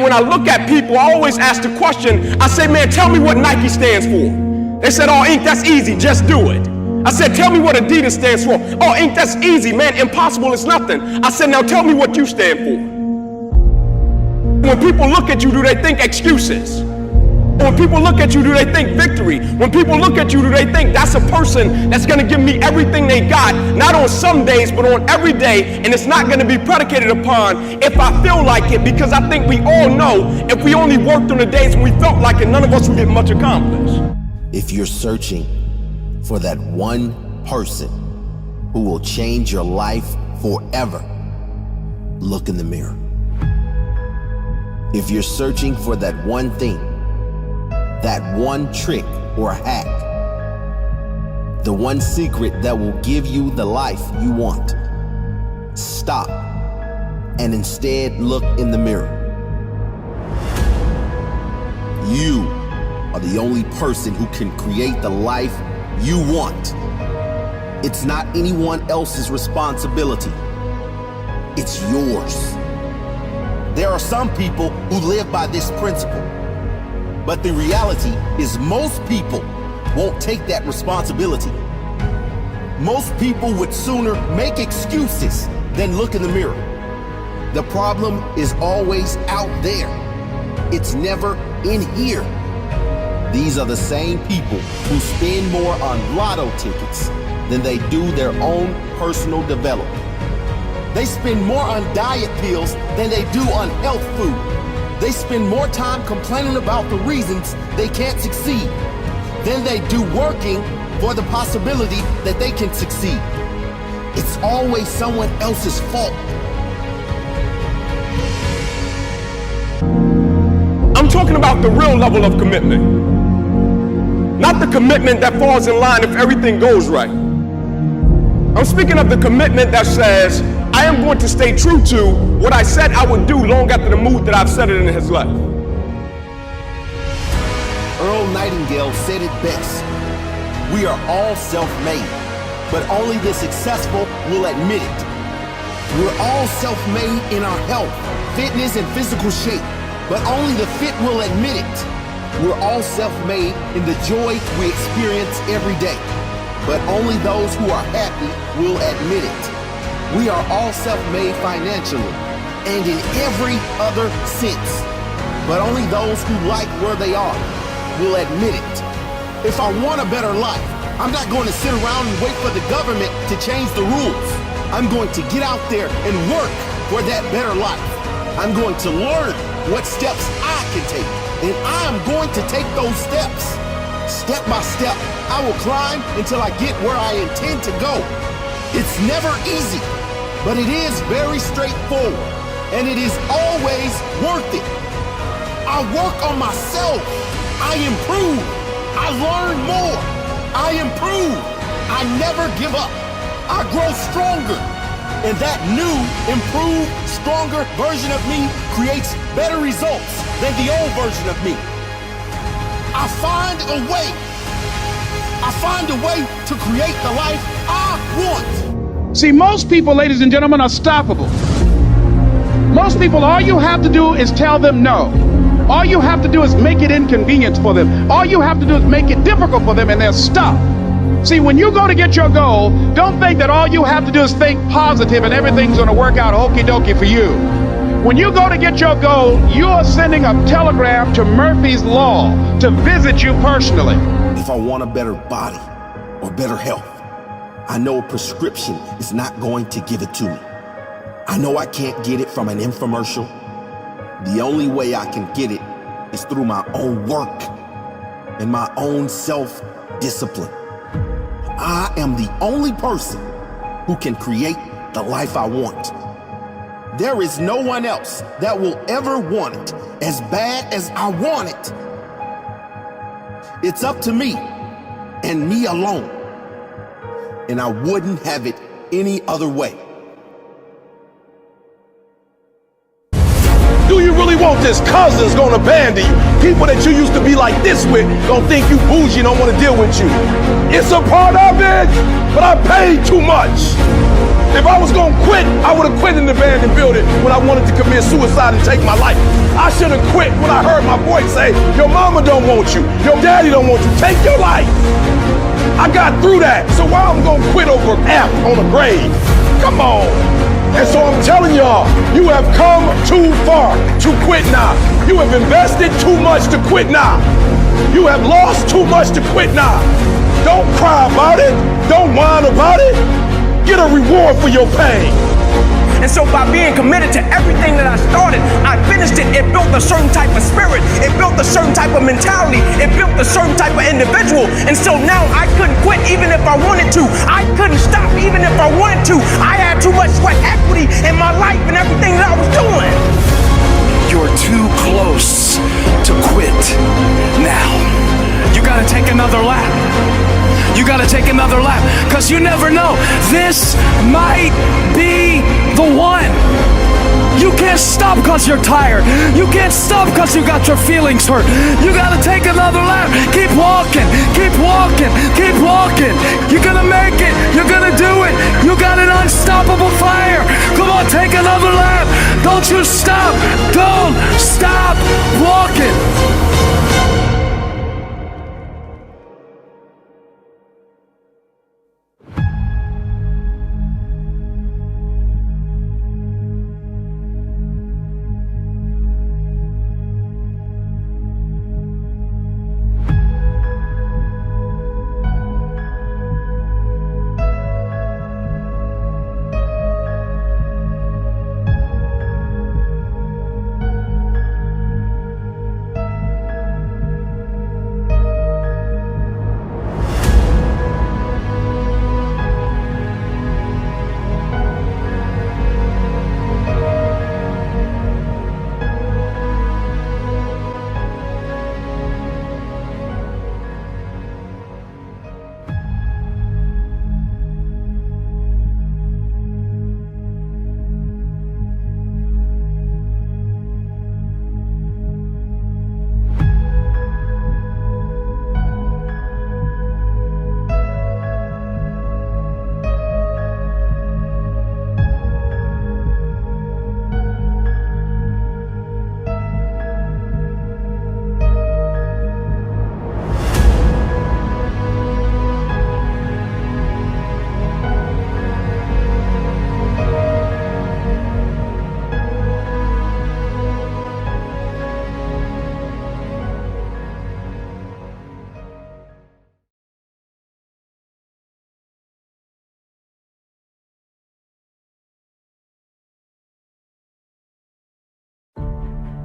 when I look at people, I always ask the question, I say, man, tell me what Nike stands for. They said, oh, Inc., that's easy, just do it. I said, tell me what Adidas stands for. Oh, Inc., that's easy, man, impossible is nothing. I said, now tell me what you stand for. When people look at you, do they think excuses? When people look at you, do they think victory? When people look at you, do they think that's a person that's going to give me everything they got, not on some days, but on every day, and it's not going to be predicated upon if I feel like it, because I think we all know if we only worked on the days when we felt like it, none of us would get much accomplished. If you're searching for that one person who will change your life forever, look in the mirror. If you're searching for that one thing, that one trick or hack, the one secret that will give you the life you want, stop and instead look in the mirror. You are the only person who can create the life you want. It's not anyone else's responsibility. It's yours. There are some people who live by this principle, but the reality is most people won't take that responsibility. Most people would sooner make excuses than look in the mirror. The problem is always out there. It's never in here. These are the same people who spend more on lotto tickets than they do their own personal development. They spend more on diet pills than they do on health food. They spend more time complaining about the reasons they can't succeed than they do working for the possibility that they can succeed. It's always someone else's fault. I'm talking about the real level of commitment. Not the commitment that falls in line if everything goes right. I'm speaking of the commitment that says, I am going to stay true to what I said I would do long after the mood that I've set it in has left. Earl Nightingale said it best. We are all self-made, but only the successful will admit it. We're all self-made in our health, fitness, and physical shape, but only the fit will admit it. We're all self-made in the joy we experience every day, but only those who are happy will admit it. We are all self-made financially and in every other sense, but only those who like where they are will admit it. If I want a better life, I'm not going to sit around and wait for the government to change the rules. I'm going to get out there and work for that better life. I'm going to learn what steps I can take, and I'm going to take those steps. Step by step, I will climb until I get where I intend to go. It's never easy, but it is very straightforward, and it is always worth it. I work on myself. I improve. I learn more. I improve. I never give up. I grow stronger. And that new, improved, stronger version of me creates better results than the old version of me. I find a way. I find a way to create the life I want. See, most people, ladies and gentlemen, are stoppable. Most people, all you have to do is tell them no. All you have to do is make it inconvenient for them. All you have to do is make it difficult for them, and they'll stop. See, when you go to get your goal, don't think that all you have to do is think positive and everything's going to work out okie dokie for you. When you go to get your goal, you are sending a telegram to Murphy's Law to visit you personally. If I want a better body or better health, I know a prescription is not going to give it to me. I know I can't get it from an infomercial. The only way I can get it is through my own work and my own self-discipline. I am the only person who can create the life I want. There is no one else that will ever want it as bad as I want it. It's up to me and me alone, and I wouldn't have it any other way. Do you really want this? Cousins gonna abandon you. People that you used to be like this with gonna think you bougie and don't wanna deal with you. It's a part of it, but I paid too much. If I was gonna quit, I would have quit in the abandoned building when I wanted to commit suicide and take my life. I should have quit when I heard my voice say, your mama don't want you, your daddy don't want you, take your life. I got through that, so why I'm gonna quit over F on a grave? Come on. And so I'm telling y'all, you have come too far to quit now. You have invested too much to quit now. You have lost too much to quit now. Don't cry about it. Don't whine about it. Get a reward for your pain. And so by being committed to everything that I started, I finished it. It built a certain type of spirit. It built a certain type of mentality. It built a certain type of individual. And so now I couldn't quit even if I wanted to. I couldn't stop even if I wanted to. I had too much sweat equity in my life and everything that I was doing. You're too close to quit now. You gotta take another lap. You gotta take another lap, because you never know. This might be the one. You can't stop because you're tired. You can't stop because you got your feelings hurt. You gotta take another lap. Keep walking, keep walking, keep walking. You're gonna make it. You're gonna do it. You got an unstoppable fire. Come on, take another lap. Don't you stop. Don't stop walking.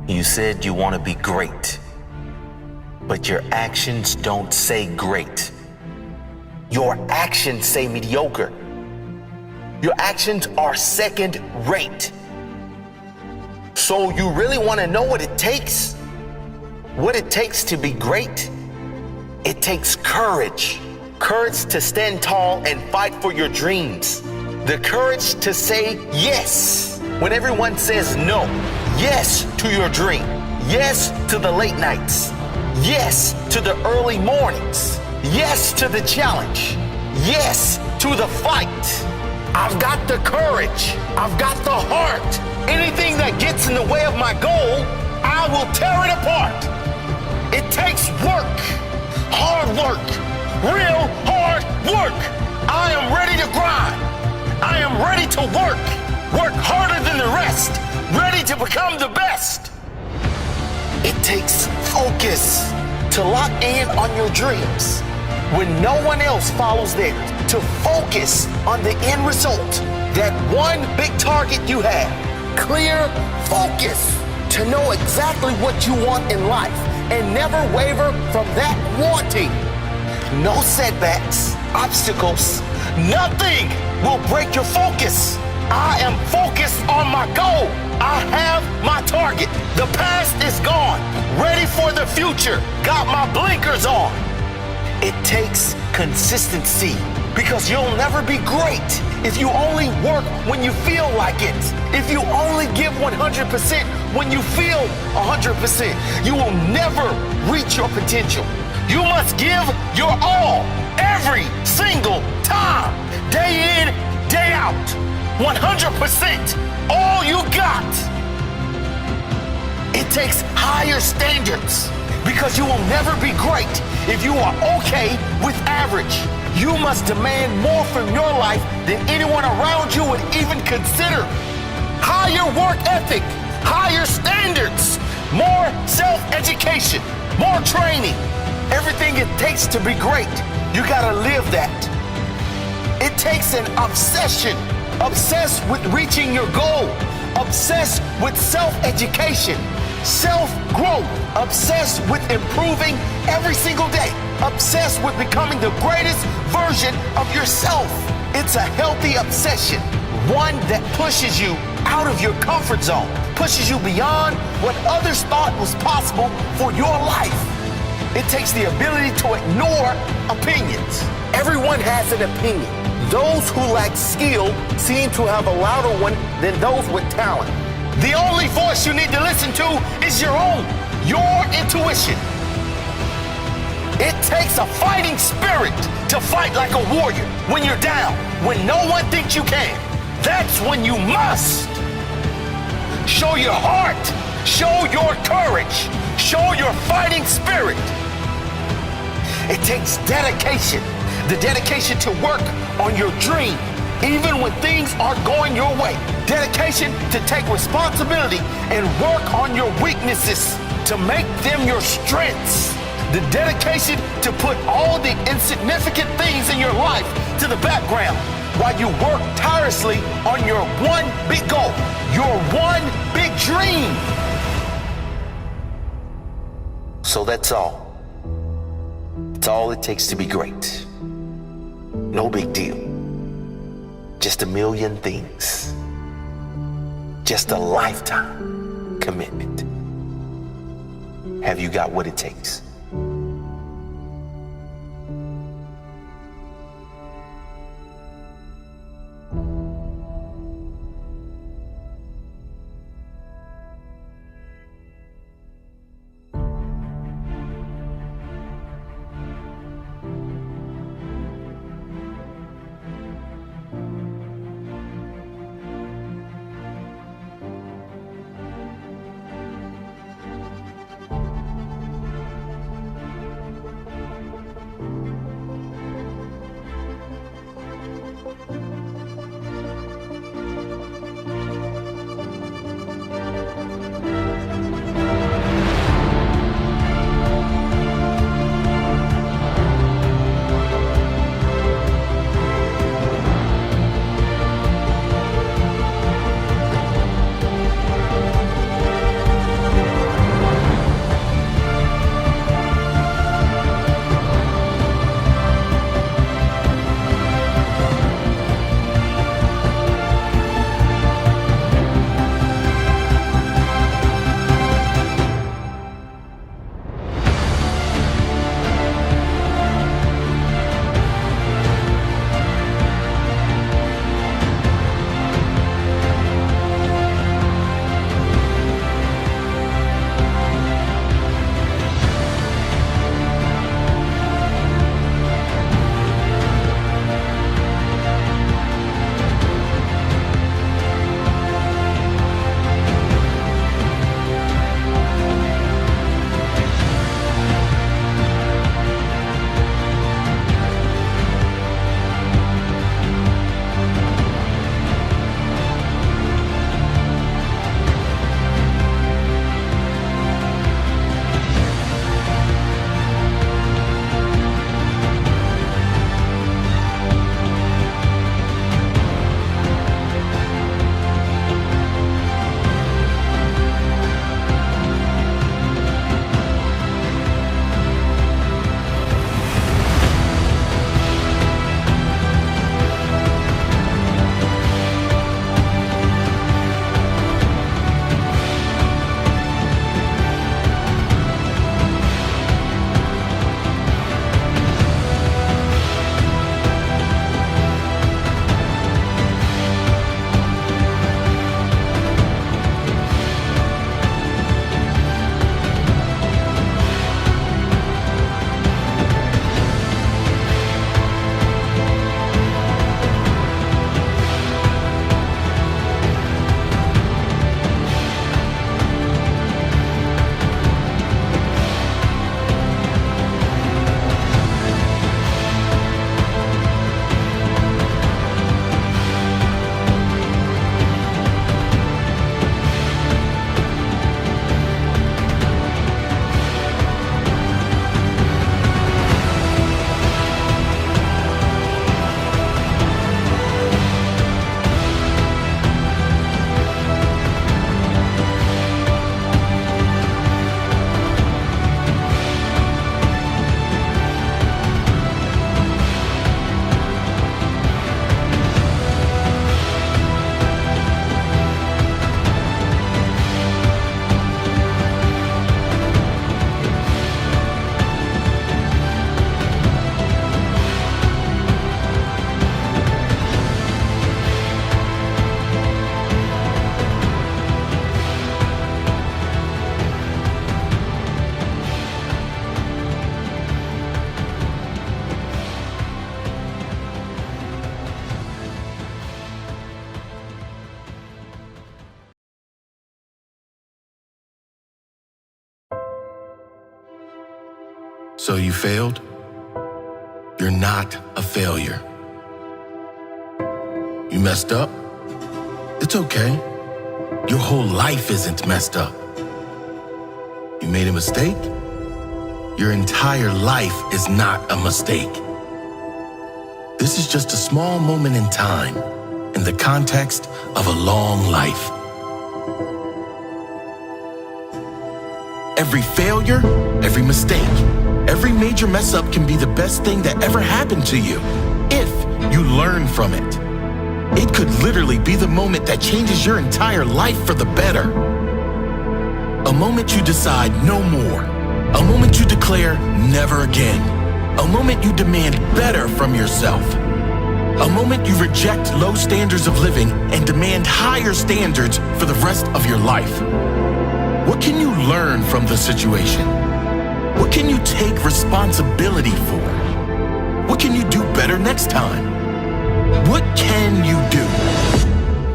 You said you want to be great, but your actions don't say great. Your actions say mediocre. Your actions are second rate. So you really want to know what it takes? What it takes to be great? It takes courage. Courage to stand tall and fight for your dreams. The courage to say yes when everyone says no. Yes to your dream. Yes to the late nights. Yes to the early mornings. Yes to the challenge. Yes to the fight. I've got the courage. I've got the heart. Anything that gets in the way of my goal, I will tear it apart. It takes work. Hard work. Real hard work. I am ready to grind. I am ready to work. Work harder than the rest. Ready to become the best. It takes focus to lock in on your dreams when no one else follows theirs. To focus on the end result, that one big target you have. Clear focus to know exactly what you want in life and never waver from that wanting. No setbacks, obstacles, nothing will break your focus. I am focused on my goal. I have my target. The past is gone. Ready for the future. Got my blinkers on. It takes consistency because you'll never be great if you only work when you feel like it. If you only give 100% when you feel 100%, you will never reach your potential. You must give your all every single time, day in, day out. 100%, all you got. It takes higher standards because you will never be great if you are okay with average. You must demand more from your life than anyone around you would even consider. Higher work ethic, higher standards, more self-education, more training. Everything it takes to be great, you gotta live that. It takes an obsession. Obsessed with reaching your goal. Obsessed with self-education, self-growth. Obsessed with improving every single day. Obsessed with becoming the greatest version of yourself. It's a healthy obsession. One that pushes you out of your comfort zone. Pushes you beyond what others thought was possible for your life. It takes the ability to ignore opinions. Everyone has an opinion. Those who lack skill seem to have a louder one than those with talent. The only voice you need to listen to is your own, your intuition. It takes a fighting spirit to fight like a warrior when you're down, when no one thinks you can. That's when you must show your heart, show your courage, show your fighting spirit. It takes dedication, the dedication to work on your dream, even when things aren't going your way. Dedication to take responsibility and work on your weaknesses to make them your strengths. The dedication to put all the insignificant things in your life to the background while you work tirelessly on your one big goal, your one big dream. So that's all. It's all it takes to be great. No big deal. Just a million things. Just a lifetime commitment. Have you got what it takes? So you failed? You're not a failure. You messed up? It's okay. Your whole life isn't messed up. You made a mistake? Your entire life is not a mistake. This is just a small moment in time in the context of a long life. Every failure, every mistake, every major mess up can be the best thing that ever happened to you if you learn from it. It could literally be the moment that changes your entire life for the better. A moment you decide no more. A moment you declare never again. A moment you demand better from yourself. A moment you reject low standards of living and demand higher standards for the rest of your life. What can you learn from the situation? What can you take responsibility for? What can you do better next time? What can you do?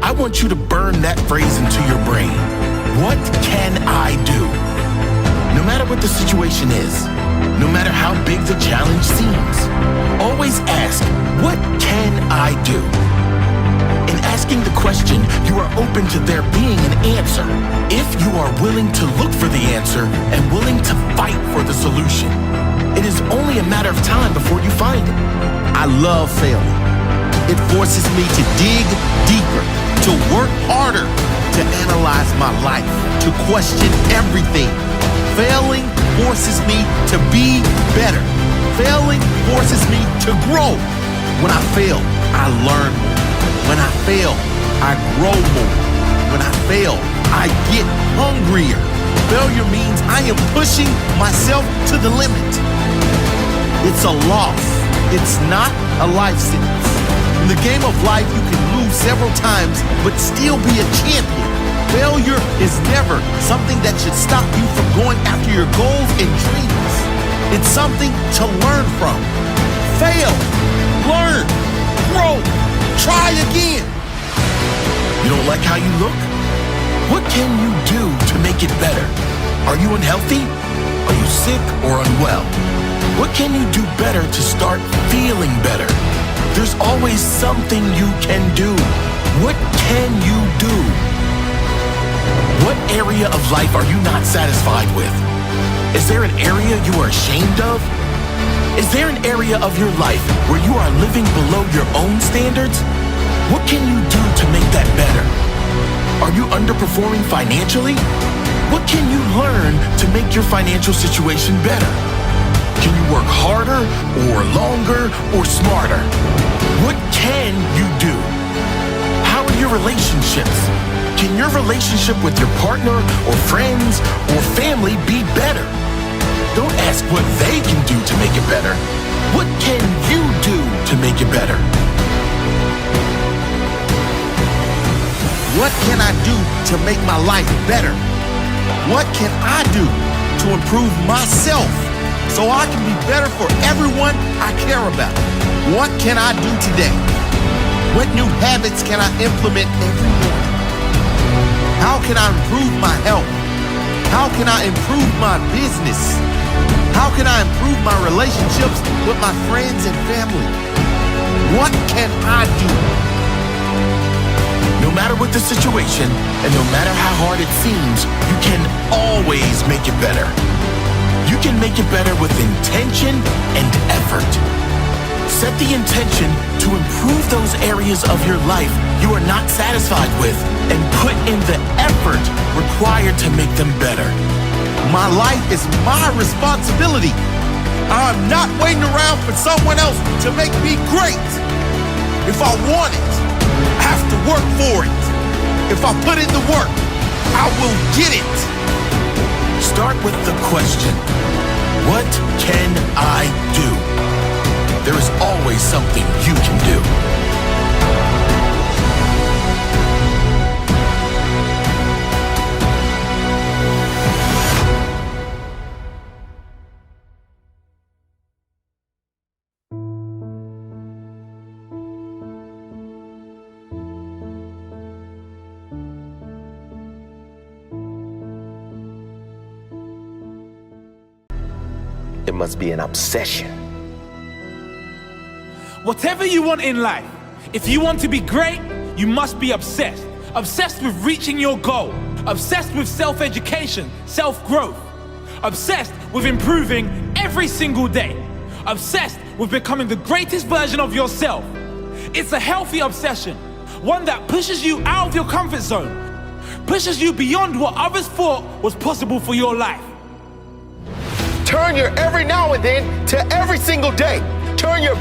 I want you to burn that phrase into your brain. What can I do? No matter what the situation is, no matter how big the challenge seems, always ask, what can I do? In asking the question, you are open to there being an answer if you are willing to look for the answer and willing to fight for the solution. It is only a matter of time before you find it. I love failing. It forces me to dig deeper, to work harder, to analyze my life, to question everything. Failing forces me to be better. Failing forces me to grow. When I fail, I learn more. When I fail, I grow more. When I fail, I get hungrier. Failure means I am pushing myself to the limit. It's a loss. It's not a life sentence. In the game of life, you can lose several times, but still be a champion. Failure is never something that should stop you from going after your goals and dreams. It's something to learn from. Fail, learn, grow, try again. You don't like how you look? What can you do to make it better? Are you unhealthy? Are you sick or unwell? What can you do better to start feeling better? There's always something you can do. What can you do? What area of life are you not satisfied with? Is there an area you are ashamed of? Is there an area of your life where you are living below your own standards? What can you do to make that better? Are you underperforming financially? What can you learn to make your financial situation better? Can you work harder or longer or smarter? What can you do? How are your relationships? Can your relationship with your partner or friends or family be better? Don't ask what they can do to make it better. What can you do to make it better? What can I do to make my life better? What can I do to improve myself so I can be better for everyone I care about? What can I do today? What new habits can I implement every morning? How can I improve my health? How can I improve my business? How can I improve my relationships with my friends and family? What can I do? No matter what the situation, and no matter how hard it seems, you can always make it better. You can make it better with intention and effort. Set the intention to improve those areas of your life you are not satisfied with and put in the effort required to make them better. My life is my responsibility. I'm not waiting around for someone else to make me great. If I want it, I have to work for it. If I put in the work, I will get it. Start with the question, what can I do? There is always something you can do. It must be an obsession. Whatever you want in life, if you want to be great, you must be obsessed. Obsessed with reaching your goal. Obsessed with self-education, self-growth. Obsessed with improving every single day. Obsessed with becoming the greatest version of yourself. It's a healthy obsession, one that pushes you out of your comfort zone, pushes you beyond what others thought was possible for your life. Turn your every now and then to every single day. Turn your